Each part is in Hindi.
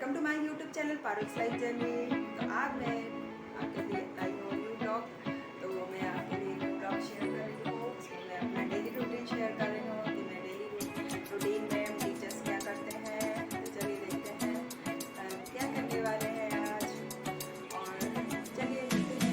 Welcome to my YouTube channel Parul's life journey. तो आज मैं आपके लिए लाई हूँ न्यू ब्लॉग। तो मैं आपके लिए न्यू ब्लॉग शेयर कर रही हूँ। उसमें मैं अपना डेली रूटीन शेयर कर रही हूँ कि मैं डेली रूटीन में हम टीचर्स क्या करते हैं। तो चलिए देखते हैं क्या करने वाले हैं आज, और चलिए देखते हैं।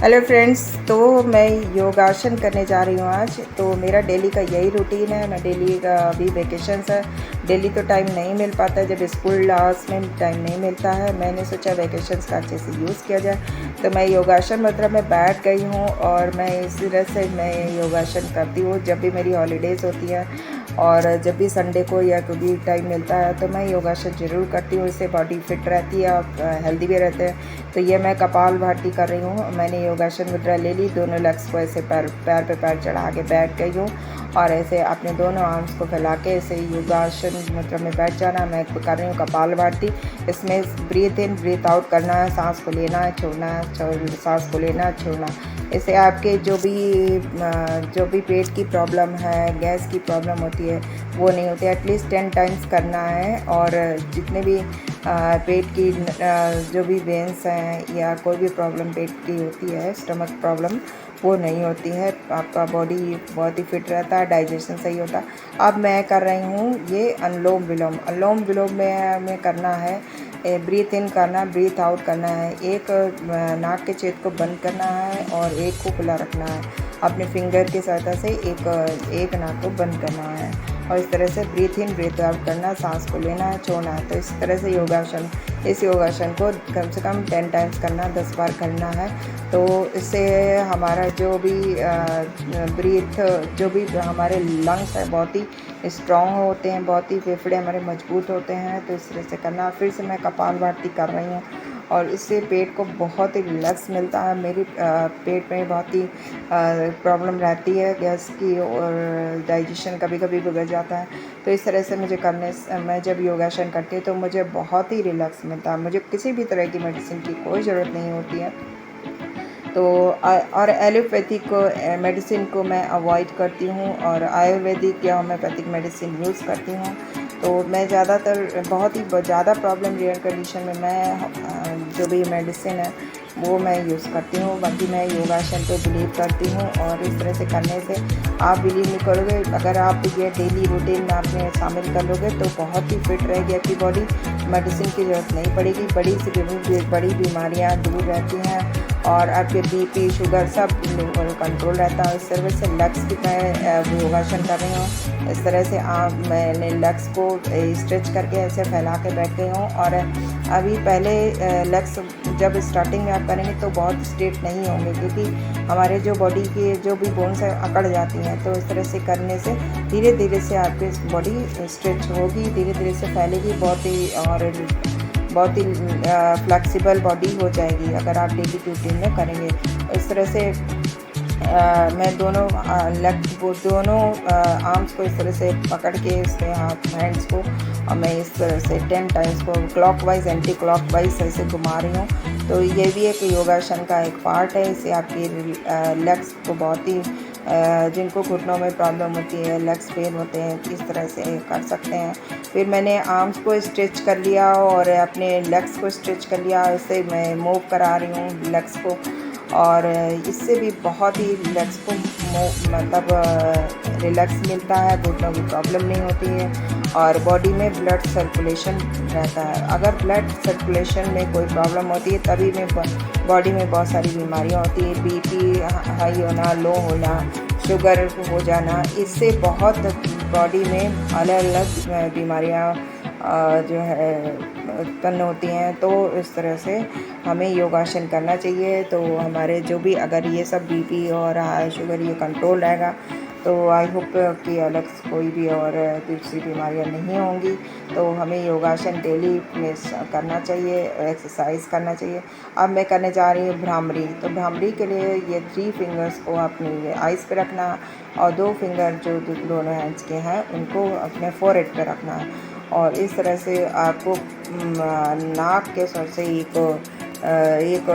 हेलो फ्रेंड्स, तो मैं योगासन करने जा रही हूँ आज। तो मेरा डेली का यही रूटीन है। मैं डेली का अभी वेकेशंस है, डेली तो टाइम नहीं मिल पाता है, जब स्कूल लास्ट में टाइम नहीं मिलता है। मैंने सोचा वेकेशंस का अच्छे से यूज़ किया जाए, तो मैं योगासन मतलब में बैठ गई हूँ और मैं इसी तरह से मैं योगासन करती हूँ जब भी मेरी हॉलीडेज़ होती है, और जब भी संडे को या कभी टाइम मिलता है तो मैं योगासन ज़रूर करती हूँ। इससे बॉडी फिट रहती है और हेल्दी भी रहते हैं। तो ये मैं कपाल भाती कर रही हूँ। मैंने योगासन मुद्रा ले ली, दोनों लेग्स को ऐसे पैर पे पैर चढ़ा के बैठ गई हूँ और ऐसे अपने दोनों आर्म्स को फैला के ऐसे योगासन मुद्रा में बैठ जाना। मैं कर रही हूँ कपाल भाती। इसमें ब्रीथ इन ब्रीथ आउट करना है, सांस को लेना है, छोड़ना है, सांस को लेना है, छोड़ना। इससे आपके जो भी पेट की प्रॉब्लम है, गैस की प्रॉब्लम होती है, वो नहीं होती। एटलीस्ट 10 टाइम्स करना है। और जितने भी पेट की जो भी वेंस हैं या कोई भी प्रॉब्लम पेट की होती है, स्टमक प्रॉब्लम, वो नहीं होती है। आपका बॉडी बहुत ही फिट रहता है, डाइजेशन सही होता है। अब मैं कर रही हूँ ये अनुलोम विलोम। अनुलोम विलोम में करना है, ब्रीथ इन करना, ब्रीथ आउट करना है। एक नाक के छेद को बंद करना है और एक को खुला रखना है। अपने फिंगर की सहायता से एक नाक को बंद करना है और इस तरह से ब्रीथ इन ब्रीथ आउट करना, सांस को लेना है, छोड़ना है। तो इस तरह से इस योगासन को कम से कम 10 टाइम्स करना, 10 बार करना है। तो इससे हमारा जो भी हमारे लंग्स है बहुत ही स्ट्रॉन्ग होते हैं, बहुत ही फेफड़े हमारे मजबूत होते हैं। तो इस तरह से करना। फिर से मैं कपाल भाती कर रही हूँ और इससे पेट को बहुत ही रिलैक्स मिलता है। मेरी पेट में बहुत ही प्रॉब्लम रहती है गैस की, और डाइजेशन कभी कभी बिगड़ जाता है। तो इस तरह से मैं जब योगासन करती हूँ तो मुझे बहुत ही रिलैक्स मिलता है। मुझे किसी भी तरह की मेडिसिन की कोई ज़रूरत नहीं होती है। तो और एलोपैथिक मेडिसिन को मैं अवॉइड करती हूँ और आयुर्वेदिक या होम्योपैथिक मेडिसिन यूज़ करती हूँ। तो मैं ज़्यादातर बहुत ही ज़्यादा प्रॉब्लम रेयर कंडीशन में मैं जो भी मेडिसिन है वो मैं यूज़ करती हूँ। बाकी मैं योगासन पे बिलीव करती हूँ और इस तरह से करने से आप बिलीव नहीं करोगे, अगर आप ये डेली रूटीन में आपने शामिल कर लोगे तो बहुत ही फिट रहेगी आपकी बॉडी। मेडिसिन की ज़रूरत नहीं पड़ेगी, बड़ी बीमारियाँ दूर रहती हैं और आपके बीपी शुगर सब कंट्रोल रहता है। इस तरह से लेग्स की मैं योगासन कर रही हूँ। इस तरह से मैंने लेग्स को स्ट्रेच करके ऐसे फैला के बैठ गई हूँ। और अभी पहले लेग्स जब स्टार्टिंग में आप करेंगे तो बहुत स्ट्रेट नहीं होंगे, क्योंकि हमारे जो बॉडी की जो भी बोन्स है अकड़ जाती हैं। तो इस तरह से करने से धीरे धीरे से आपकी बॉडी स्ट्रेच होगी, धीरे धीरे से फैलेगी, बहुत ही फ्लेक्सिबल बॉडी हो जाएगी अगर आप डेली रूटीन में करेंगे। इस तरह से मैं दोनों आर्म्स को इस तरह से पकड़ के इसके हैंड्स को, और मैं इस तरह से 10 टाइम्स को क्लॉकवाइज एंटी क्लॉकवाइज ऐसे घुमा रही हूँ। तो ये भी एक योगासन का एक पार्ट है। इससे आपकी लेग्स को बहुत ही जिनको घुटनों में प्रॉब्लम होती है, लेग्स पेन होते हैं, इस तरह से कर सकते हैं। फिर मैंने आर्म्स को स्ट्रेच कर लिया और अपने लेग्स को स्ट्रेच कर लिया। इससे मैं मूव करा रही हूँ लेग्स को, और इससे भी बहुत ही लेग्स को मतलब रिलैक्स मिलता है, घुटनों की प्रॉब्लम नहीं होती है और बॉडी में ब्लड सर्कुलेशन रहता है। अगर ब्लड सर्कुलेशन में कोई प्रॉब्लम होती है तभी में बॉडी में बहुत सारी बीमारियां होती है, बीपी हाई होना, लो होना, शुगर हो जाना, इससे बहुत बॉडी में अलग अलग बीमारियां जो है उत्पन्न होती हैं। तो इस तरह से हमें योगासन करना चाहिए। तो हमारे जो भी अगर ये सब बीपी और हाई शुगर ये कंट्रोल रहेगा तो आई होप कि अलग कोई भी और दूसरी बीमारियां नहीं होंगी। तो हमें योगासन डेली में करना चाहिए, एक्सरसाइज करना चाहिए। अब मैं करने जा रही हूँ भ्रामरी। तो भ्रामरी के लिए ये 3 फिंगर्स को अपनी आइज़ पे रखना और 2 फिंगर जो दोनों हैंड्स के हैं उनको अपने फोरहेड पे रखना है। और इस तरह से आपको नाक के स्वर से एक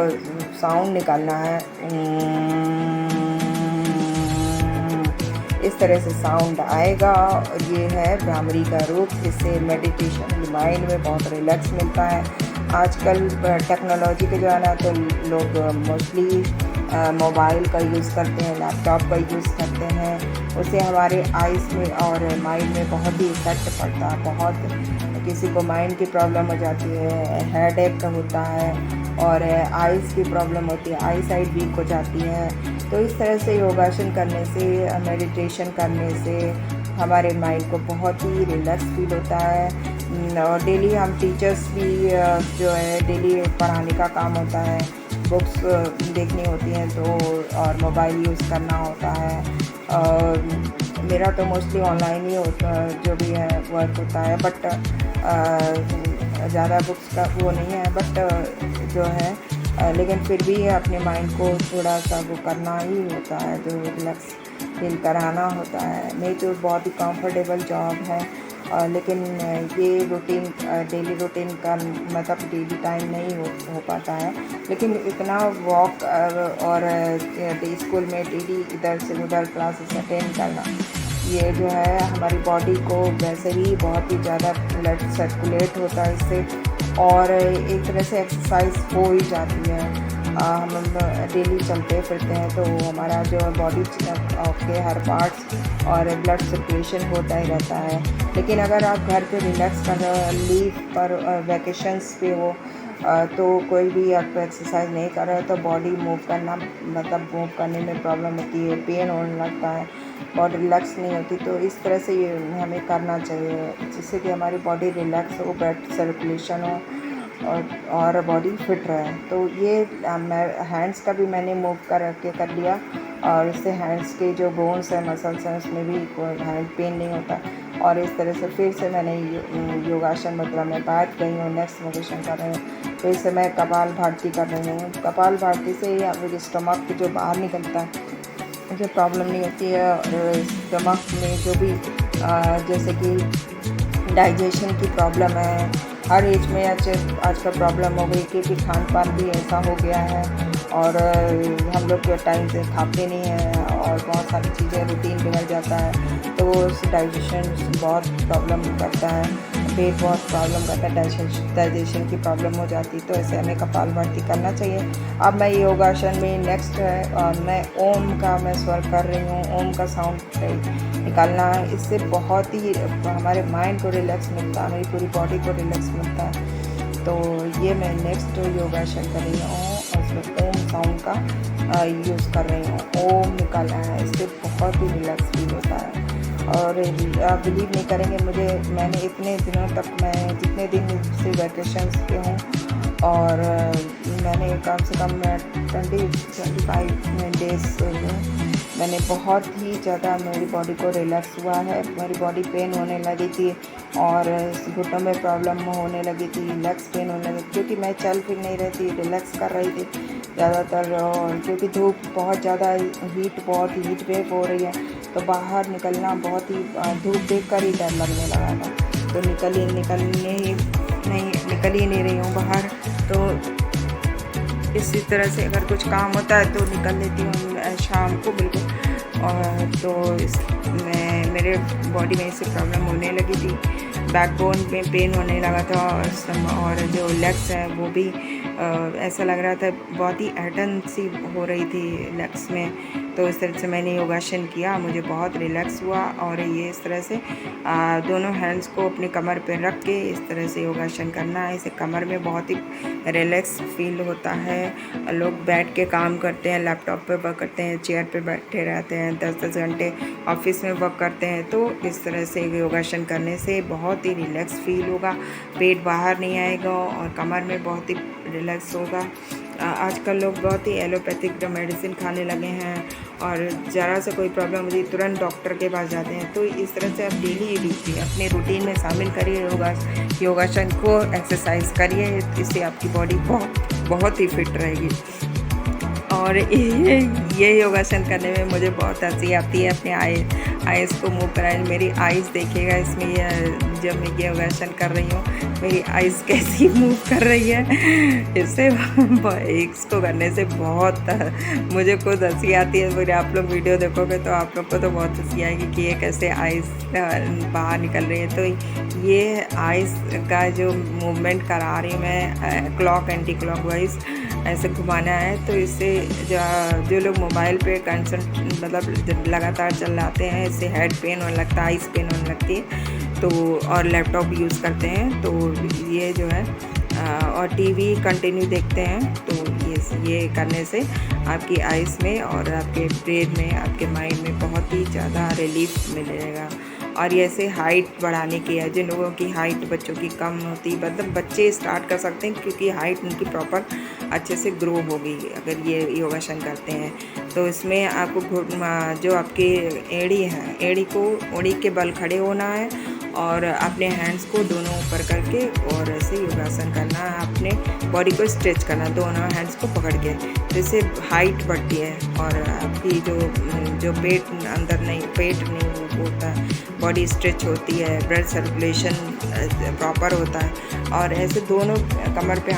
साउंड निकालना है। इस इस तरह से साउंड आएगा। ये है भ्रामरी का रूप। इससे मेडिटेशन माइंड में बहुत रिलैक्स मिलता है। आजकल टेक्नोलॉजी के ज़माना है तो लोग मोस्टली मोबाइल का यूज़ करते हैं, लैपटॉप का यूज़ करते हैं। उससे हमारे आइज़ में और माइंड में बहुत ही इफेक्ट पड़ता है। बहुत किसी को माइंड की प्रॉब्लम हो जाती है, हेडेक होता है और आइज़ की प्रॉब्लम होती है, आई साइट वीक हो जाती है। तो इस तरह से योगासन करने से, मेडिटेशन करने से हमारे माइंड को बहुत ही रिलैक्स फील होता है। और डेली हम टीचर्स भी जो है डेली पढ़ाने का काम होता है, बुक्स देखनी होती हैं तो, और मोबाइल यूज़ करना होता है। मेरा तो मोस्टली ऑनलाइन ही होता, जो भी है वर्क होता है, बट ज़्यादा बुक्स का वो नहीं है, बट जो है लेकिन फिर भी अपने माइंड को थोड़ा सा वो करना ही होता है, जो रिलैक्स फील कराना होता है। नहीं तो बहुत ही कंफर्टेबल जॉब है, लेकिन ये रूटीन डेली रूटीन का मतलब डेली टाइम नहीं हो पाता है। लेकिन इतना वॉक और स्कूल में डेली इधर से उधर क्लासेस अटेंड करना, ये जो है हमारी बॉडी को वैसे ही बहुत ही ज़्यादा ब्लड सर्कुलेट होता है इससे, और एक तरह से एक्सरसाइज हो ही जाती है। हम डेली चलते फिरते हैं तो हमारा जो बॉडी के हर पार्ट्स और ब्लड सर्कुलेशन होता ही रहता है। लेकिन अगर आप घर पे रिलैक्स कर लीव पर वैकेशंस पे हो तो कोई भी आपको एक्सरसाइज नहीं कर रहा है तो बॉडी मूव करना मतलब मूव करने में प्रॉब्लम होती है, पेन होने लगता है, बॉडी रिलैक्स नहीं होती। तो इस तरह से ये हमें करना चाहिए जिससे कि हमारी बॉडी रिलैक्स हो, ब्लड सर्कुलेशन हो और बॉडी फिट रहे। तो ये हैंड्स का भी मैंने मूव कर लिया, और इससे हैंड्स के जो बोन्स हैं, मसल्स हैं, उसमें भी कोई हैंड पेन नहीं होता। और इस तरह से फिर से मैंने योगासन मतलब मैं बैठ गई हूँ, नेक्स्ट पोजीशन कर रही हूँ। फिर से मैं कपाल भाती कर रही हूँ। कपाल भाती से मुझे स्टमक जो बाहर निकलता है मुझे प्रॉब्लम नहीं होती है, और स्टमक में जो भी जैसे कि डाइजेशन की प्रॉब्लम है, हर एज में आजकल प्रॉब्लम हो गई, क्योंकि खान पान भी ऐसा हो गया है और हम लोग जो टाइम से खाते नहीं हैं और बहुत सारी चीज़ें रूटीन बिगड़ जाता है, तो वो डाइजेशन बहुत प्रॉब्लम करता है, पेट बहुत प्रॉब्लम करता है, डाइजेशन की प्रॉब्लम हो जाती। तो ऐसे हमें कपालभाति करना चाहिए। अब मैं योगासन में नेक्स्ट है, और मैं ओम का मैं स्वर कर रही हूँ। ओम का साउंड निकालना है, इससे बहुत ही हमारे माइंड को रिलैक्स मिलता है, हमारी पूरी बॉडी को रिलैक्स मिलता है। तो ये मैं नेक्स्ट योगासन कर रही हूँ और उसमें ओम साउंड का यूज़ कर रही हूँ। ओम निकालना है, इससे बहुत ही रिलैक्स फील होता है। और आप बिलीव नहीं करेंगे, मैंने इतने दिनों तक, मैं जितने दिन से वैकेशंस पे हूँ, और मैंने कम से कम 20-25 डेज़ मैंने बहुत ही ज़्यादा मेरी बॉडी को रिलैक्स हुआ है। मेरी बॉडी पेन होने लगी थी और घुटनों में प्रॉब्लम होने लगी थी, लेग्स पेन होने लगी, क्योंकि मैं चल फिर नहीं रही थी, रिलैक्स कर रही थी ज़्यादातर। और क्योंकि धूप बहुत ज़्यादा हीट वेव हो रही है, तो बाहर निकलना बहुत ही धूप देख कर ही डर लगने लगा था। तो निकल ही नहीं रही हूँ बाहर। तो इसी तरह से अगर कुछ काम होता है तो निकल लेती हूँ शाम को बिल्कुल। और तो मेरे बॉडी में इससे प्रॉब्लम होने लगी थी, बैकबोन में पेन होने लगा था, और जो लेग्स हैं वो भी ऐसा लग रहा था बहुत ही ऐंठन सी हो रही थी लेग्स में। तो इस तरह से मैंने योगासन किया, मुझे बहुत रिलैक्स हुआ। और ये इस तरह से दोनों हैंड्स को अपनी कमर पे रख के इस तरह से योगासन करना है, इससे कमर में बहुत ही रिलैक्स फील होता है। लोग बैठ के काम करते हैं, लैपटॉप पे वर्क करते हैं, चेयर पे बैठे रहते हैं, 10-10 घंटे ऑफिस में वर्क करते हैं, तो इस तरह से योगासन करने से बहुत ही रिलैक्स फील होगा, पेट बाहर नहीं आएगा और कमर में बहुत ही रिलैक्स होगा। आजकल लोग बहुत ही एलोपैथिक मेडिसिन खाने लगे हैं, और ज़रा से कोई प्रॉब्लम होती है तुरंत डॉक्टर के पास जाते हैं। तो इस तरह से आप डेली अपने रूटीन में शामिल करिए योगासन को, एक्सरसाइज करिए, इससे आपकी बॉडी बहुत ही फिट रहेगी। और ये योगासन करने में मुझे बहुत हंसी आती है। अपने आइज़ को मूव कराए, मेरी आइज़ देखिएगा इसमें, ये जब मैं ये योगासन कर रही हूँ मेरी आइज़ कैसी मूव कर रही है। इससे इसको करने से बहुत मुझे खुद हंसी आती है। फिर आप लोग वीडियो देखोगे तो आप लोग को तो बहुत हंसी आएगी कि ये कैसे आइज़ बाहर निकल रही है। तो ये आइज़ का जो मूवमेंट करा रही हूँ मैं, क्लॉक एंटी क्लॉक वाइज ऐसे घुमाना है। तो इससे जो लोग मोबाइल पे मतलब लगातार चलाते हैं, इससे हेड पेन होने लगता है, आइज़ पेन होने लगती है। तो और लैपटॉप यूज़ करते हैं तो ये जो है और टीवी कंटिन्यू देखते हैं तो ये करने से आपकी आइज़ में और आपके ब्रेन में, आपके माइंड में बहुत ही ज़्यादा रिलीफ मिलेगा। और ये ऐसे हाइट बढ़ाने की है, जिन लोगों की हाइट बच्चों की कम होती, मतलब बच्चे स्टार्ट कर सकते हैं क्योंकि हाइट उनकी प्रॉपर अच्छे से ग्रो होगी अगर ये योगासन करते हैं। तो इसमें आपको जो आपकी एड़ी है, एड़ी के बल खड़े होना है और अपने हैंड्स को दोनों ऊपर करके और ऐसे योगासन करना है, अपने बॉडी को स्ट्रेच करना दोनों हैंड्स को पकड़ के। तो इससे हाइट बढ़ती है और आपकी जो पेट नहीं होता है, बॉडी स्ट्रेच होती है, ब्लड सर्कुलेशन प्रॉपर होता है। और ऐसे दोनों कमर पे